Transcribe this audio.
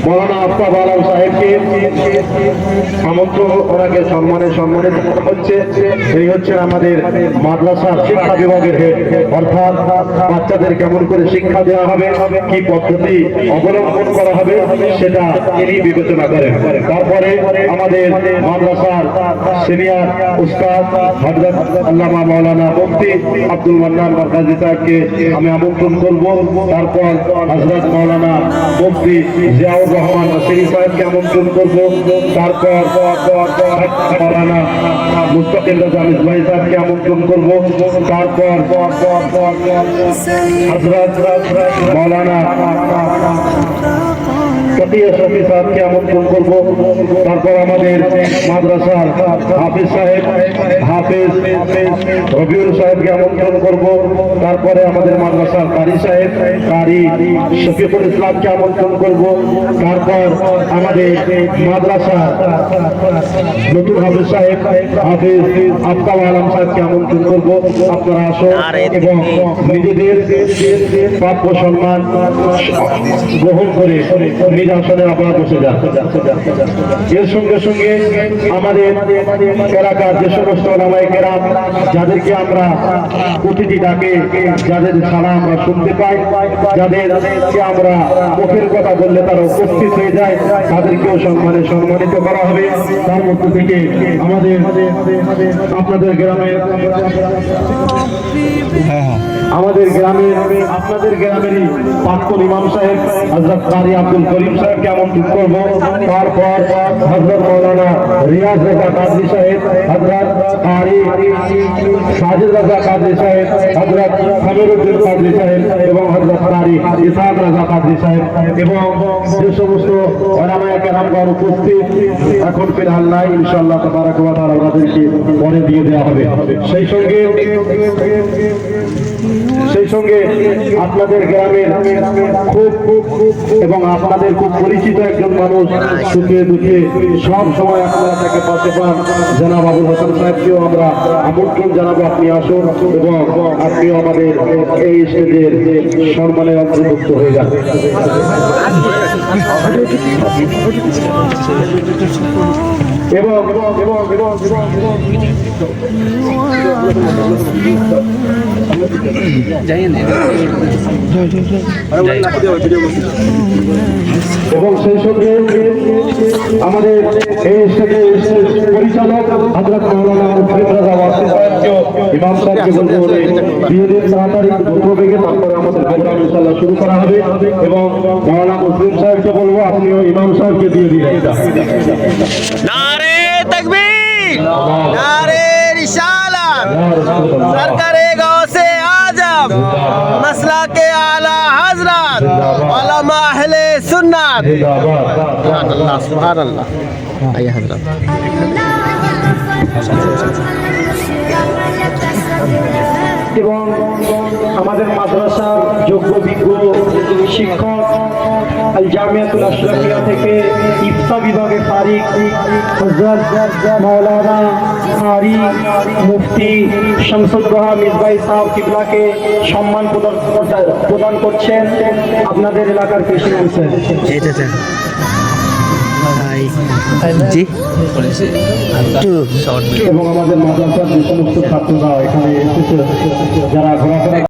মৌলানা আফতাব আলম সাহেবকে আমন্ত্রণ ওনাকে সম্মানিত করা হচ্ছে। এই হচ্ছে আমাদের মাদ্রাসার শিক্ষা বিভাগের হেড, অর্থাৎ বাচ্চাদের কেমন করে শিক্ষা দেওয়া হবে, কি পদ্ধতি অবলম্বন করা হবে সেটা তিনি বিবেচনা করেন। তারপরে আমাদের মাদ্রাসার সিনিয়র উস্তাদ হযরত আল্লামা মাওলানা মুফতি আব্দুল মান্নান মারকাজি সাহেবকে আমি আমন্ত্রণ করব। তারপর হযরত মাওলানা মুফতি জিয়াউর রহমান নাসিরি সাহেবকে আমন্ত্রণ করব। তারপর মাওলানা মুস্তাকিল রাজা মিসবাহী সাহেবকে আমন্ত্রণ করব। তারপর হযরত মাওলানা তকিয়া শফি সাহেবকে আমন্ত্রণ করব। তারপর আমাদের মাদ্রাসার হাফিজ সাহেব হাফিজ রবিউল সাহেবকে আমন্ত্রণ করব। তারপরে আমাদের মাদ্রাসার কারি সাহেব কারি শফিকুল ইসলামকে আমন্ত্রণ করব। তারপর আমাদের মাদ্রাসা নতুন হাফিজ সাহেব হাফিজ আফতাব আলম সাহেবকে আমন্ত্রণ করব। আপনারা আসুন এবং নিজেদের প্রাপ্য সম্মান গ্রহণ করে নিজ আসনে আপনারা বসে যান। এর সঙ্গে সঙ্গে আমাদের এলাকার যে সমস্ত ওলামায়ে কেরাম যাদেরকে আমরা প্রতিটি ডাকে যাদের ছাড়া আমরা শুনতে পাই, যাদেরকে আমরা মুখের কথা বললে তারা উপস্থিত হয়ে যায়, তাদেরকেও সম্মানিত করা হবে। তার মধ্য থেকে আমাদের আপনাদের গ্রামের আপনাদের গ্রামেরই প্রাক্তন ইমাম সাহেব হযরত কারি আব্দুল করিম সাহেবকে আমন্ত্রণ করব। তারপর হযরত মাওলানা রিয়াজ রাজা কাদরি সাহেব, হযরত কারি সাজিদ রাজা কাদরি সাহেব, হযরত সামিরউদ্দিন কাদরি সাহেব এবং হযরত কারি ইসহাক রাজা কাদরি সাহেব এবং যে সমস্ত ওলামায়ে কেরামগণ উপস্থিত এখন ফিলহাল নাই, ইনশাআল্লাহ তাবারাক ওয়া তাআলা ওনাদেরকে পরে দিয়ে দেওয়া হবে। সেই সঙ্গে আপনাদের গ্রামের খুব এবং আপনাদের খুব পরিচিত একজন মানুষ, সুখে দুঃখে সব সময় আপনারা তাকে পাশে পান, জনাব আবুল হাসান সাহেবকেও আমরা আমন্ত্রণ জানাবো। আপনি আসুন এবং আপনিও আমাদের এই স্টেজের সম্মানের অন্তর্ভুক্ত হয়ে যান। এবং সেই সঙ্গে আমাদের এই পরিচালক হযরত মাওলানা মুফতি রাজা ওয়াসি সাহেবকে ইমাম সাহেবকে বলবো দিয়ে দিন তাড়াতাড়ি দ্রুতবেগে, তারপরে আমাদের প্রোগ্রাম ইনশাআল্লাহ শুরু করা হবে। এবং মাওলানা মুসলিম সাহেবকে বলবো আপনিও ইমাম সাহেবকে দিয়ে দিন। नारे तकबीर, नारे रिसालत, सरकारे गौसे आजम, मसला के आला हजरत, उलमा अहले सुन्नत। अल्लाह सुभान अल्लाह। आइए हजरत। এবং আমাদের মাদ্রাসা যোগ্য বিজ্ঞ শিক্ষক আল জামিয়াতুল আশরাফিয়া থেকে ইফতা বিভাগে ফারিক হযরত মাওলানা কারি মুফতি শামসুদ্দোহা মিসবাহী সাহেব কিবলাকে সম্মান প্রদান করছেন আপনাদের এলাকার কৃষি মন্ত্রী। এবং আমাদের মাদ্রাসার যে সমস্ত ছাত্ররা এখানে এসেছে, যারা ঘোরাফেরা